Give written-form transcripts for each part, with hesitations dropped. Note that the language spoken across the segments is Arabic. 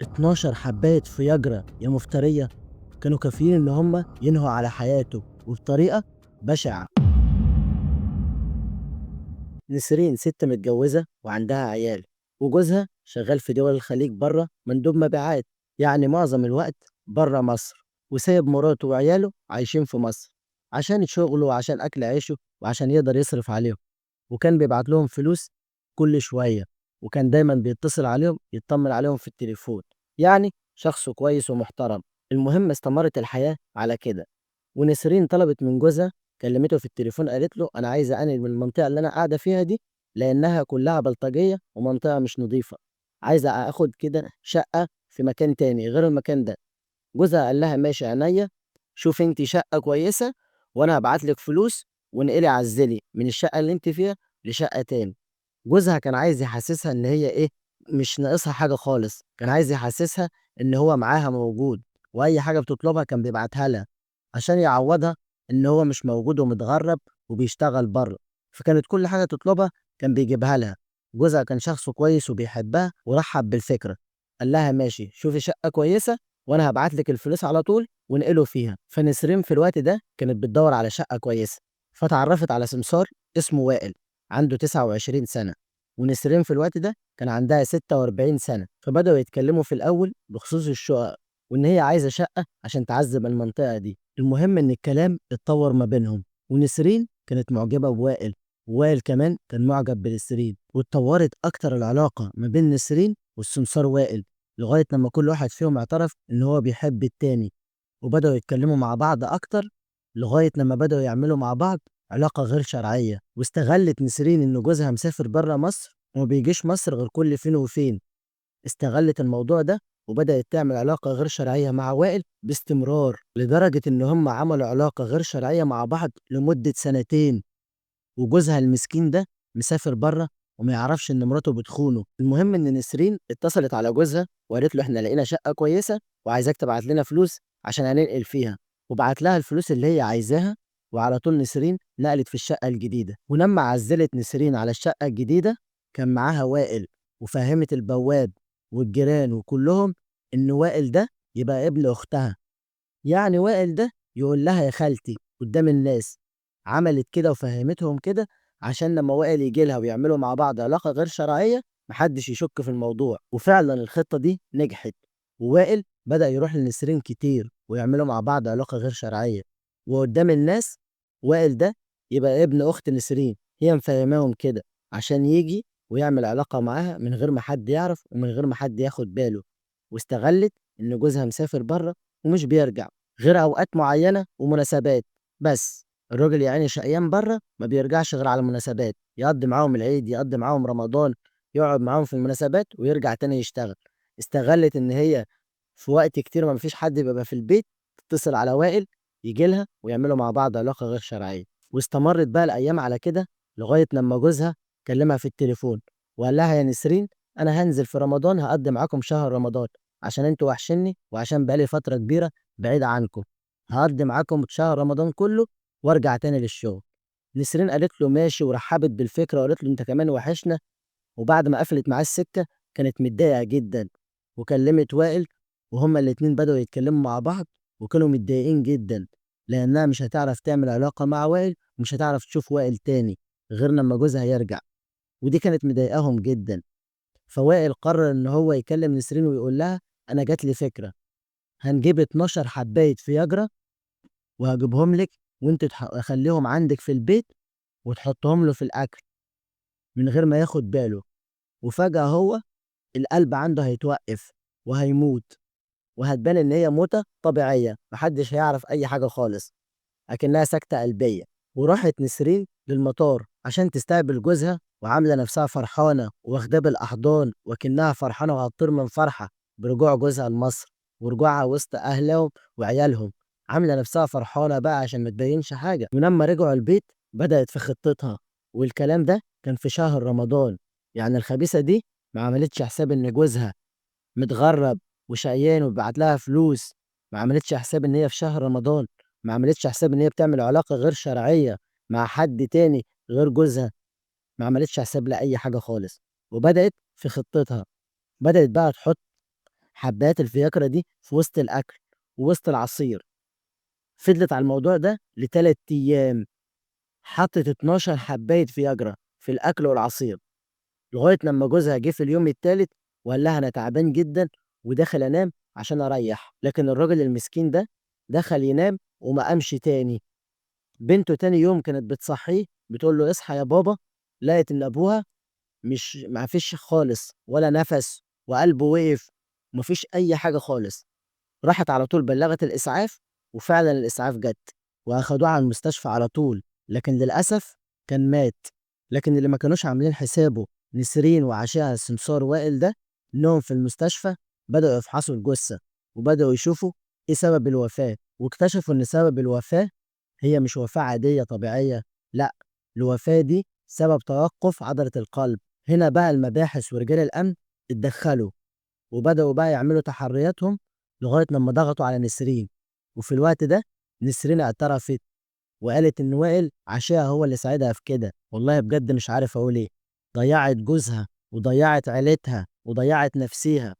12 حباية فياجرا يا مفترية كانوا كافيين إن هما ينهوا على حياته وبطريقة بشعة. نسرين ست متجوزة وعندها عيال، وجوزها شغال في دول الخليج بره مندوب مبيعات، يعني معظم الوقت بره مصر، وسايب مراته وعياله عايشين في مصر عشان شغله وعشان أكل عيشه وعشان يقدر يصرف عليهم. وكان بيبعت لهم فلوس كل شوية، وكان دايما بيتصل عليهم يطمن عليهم في التليفون، يعني شخص كويس ومحترم. المهم استمرت الحياة على كده، ونسرين طلبت من جوزها، كلمته في التليفون قالت له أنا عايزة أنقل من المنطقة اللي أنا قاعدة فيها دي لأنها كلها بلطجية ومنطقة مش نظيفة، عايزة أخد كده شقة في مكان تاني غير المكان ده. جوزها قال لها ماشي عينيا، شوفي انت شقة كويسة وانا هبعت لك فلوس وانقلي عزلي من الشقة اللي انت فيها لشقة تاني. جوزها كان عايز يحسسها ان هي ايه، مش ناقصها حاجة خالص، كان عايز يحسسها ان هو معاها موجود، واي حاجة بتطلبها كان بيبعتها لها عشان يعوضها ان هو مش موجود ومتغرب وبيشتغل بره، فكانت كل حاجة تطلبها كان بيجيبها لها. جوزها كان شخص كويس وبيحبها ورحب بالفكرة، قال لها ماشي شوفي شقة كويسة وانا هبعت لك الفلوس على طول وانقله فيها. فنسرين في الوقت ده كانت بتدور على شقة كويسة، فتعرفت على سمسار اسمه وائل عنده 29 سنة، ونسرين في الوقت ده كان عندها 46 سنة، فبدأوا يتكلموا في الأول بخصوص الشقق وإن هي عايزة شقة عشان تعذب المنطقة دي. المهم إن الكلام اتطور ما بينهم، ونسرين كانت معجبة بوائل، ووائل كمان كان معجب بنسرين، واتطورت أكتر العلاقة ما بين نسرين والسمسار وائل لغاية لما كل واحد فيهم اعترف إن هو بيحب التاني، وبدأوا يتكلموا مع بعض أكتر لغاية لما بدأوا يعملوا مع بعض علاقة غير شرعية. واستغلت نسرين إن جوزها مسافر بره مصر وما بيجيش مصر غير كل فين وفين، استغلت الموضوع ده وبدأت تعمل علاقة غير شرعية مع وائل باستمرار، لدرجة إن هم عملوا علاقة غير شرعية مع بعض لمدة سنتين، وجوزها المسكين ده مسافر بره وما يعرفش ان مراته بتخونه. المهم ان نسرين اتصلت على جوزها وقالت له احنا لقينا شقه كويسه وعايزاك تبعت لنا فلوس عشان هننقل فيها، وبعت لها الفلوس اللي هي عايزاها. وعلى طول نسرين نقلت في الشقه الجديده، ولما عزلت نسرين على الشقه الجديده كان معاها وائل، وفهمت البواب والجيران وكلهم ان وائل ده يبقى ابن اختها، يعني وائل ده يقول لها يا خالتي قدام الناس. عملت كده وفهمتهم كده عشان لما وائل يجي لها ويعملوا مع بعض علاقة غير شرعية محدش يشك في الموضوع. وفعلا الخطة دي نجحت، ووائل بدأ يروح لنسرين كتير ويعملوا مع بعض علاقة غير شرعية، وقدام الناس وائل ده يبقى ابن أخت نسرين، هي مفهماهم كده عشان يجي ويعمل علاقة معاها من غير ما حد يعرف ومن غير ما حد ياخد باله. واستغلت إن جوزها مسافر بره ومش بيرجع غير أوقات معيّنة ومناسبات بس. الراجل يا عيني شقيان برّه ما بيرجعش غير على المناسبات، يقضّي معاهم العيد، يقضّي معاهم رمضان، يقعد معاهم في المناسبات ويرجع تاني يشتغل. استغلِّت إن هي في وقت كتير ما فيش حد بيبقى في البيت، تتصل على وائل ييجي لها ويعملوا مع بعض علاقة غير شرعية. واستمرِّت بقى الأيام على كده لغاية لمّا جوزها كلّمها في التليفون وقال لها: "يا نسرين أنا هانزل في رمضان هاقضّي معاكم شهر رمضان، عشان أنتم وحشينّي وعشان بقى لي فترة كبيرة بعيد عنكم، هاقضّي معاكم شهر رمضان كلّه وارجع تاني للشغل." نسرين قالت له ماشي ورحّبت بالفكرة وقالت له أنت كمان وحشنا، وبعد ما قفلت معاه السكة كانت متضايقة جدًا، وكلّمت وائل وهُم الاتنين بدأوا يتكلّموا مع بعض وكانوا متضايقين جدًا، لإنّها مش هتعرف تعمل علاقة مع وائل ومش هتعرف تشوف وائل تاني غير لمّا جوزها يرجع، ودي كانت مضايقاهم جدًا. فوائل قرّر إن هو يكلّم نسرين ويقول لها أنا جات لي فكرة، هنجيب 12 حباية فياجرا وهاجيبهم لِك وأنتِ خلّيهم عندِك في البيت وتحطّهم له في الأكل من غير ما ياخد باله، وفجأة هو القلب عنده هيتوقّف وهيموت، وهتبان إن هي موتة طبيعية، ما حدش هيعرف أي حاجة خالص، أكنّها سكتة قلبية. وراحت نسرين للمطار عشان تستقبل جوزها وعاملة نفسها فرحانة وواخداه بالأحضان وأكنّها فرحانة وهتطير من الفرحة برجوع جوزها لمصر ورجوعها وسط أهلهم وعيالهم، عاملة نفسها فرحانة بقى عشان ما تبيّنش حاجة. ولمّا رجعوا البيت بدأت في خطتها، والكلام ده كان في شهر رمضان، يعني الخبيثة دي ما عملتش حساب إن جوزها متغرّب وشقيان وبيبعت لها فلوس، ما عملتش حساب إن هي في شهر رمضان، ما عملتش حساب إن هي بتعمل علاقة غير شرعية مع حد تاني غير جوزها، ما عملتش حساب لأي حاجة خالص، وبدأت في خطتها، بدأت بقى تحط حبات الفياجرا دي في وسط الأكل ووسط العصير. فضلت على الموضوع ده ل3 أيام، حطّت 12 حباية فياجرا في الأكل والعصير، لغاية لمّا جوزها جه في اليوم التالت وقال لها: "أنا تعبان جدًا وداخل أنام عشان أريّح." لكن الراجل المسكين ده دخل ينام وما قامش تاني. بنته تاني يوم كانت بتصحّيه بتقول له: "اصحى يا بابا." لقت إن أبوها مش ما فيش خالص ولا نَفَس وقلبه وقف وما فيش أي حاجة خالص. راحت على طول بلّغت الإسعاف، وفعلًا الإسعاف جات، وأخدوه على المستشفى على طول، لكن للأسف كان مات. لكن اللي ما كانوش عاملين حسابه نسرين وعشاها سمسار وائل ده، إنهم في المستشفى بدأوا يفحصوا الجثة، وبدأوا يشوفوا إيه سبب الوفاة، واكتشفوا إن سبب الوفاة هي مش وفاة عادية طبيعية، لأ، الوفاة دي سبب توقف عضلة القلب. هنا بقى المباحث ورجال الأمن اتدخلوا، وبدأوا بقى يعملوا تحرياتهم لغاية لمّا ضغطوا على نسرين. وفي الوقت ده نسرين اعترفت وقالت إن وائل عشاها هو اللي ساعدها في كده. والله بجد مش عارف أقول إيه، ضيّعت جوزها وضيّعت عيلتها وضيّعت نفسيها،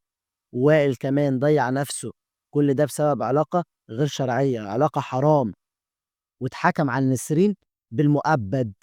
ووائل كمان ضيّع نفسه، كل ده بسبب علاقة غير شرعية، علاقة حرام، واتحكم على نسرين بالمؤبد.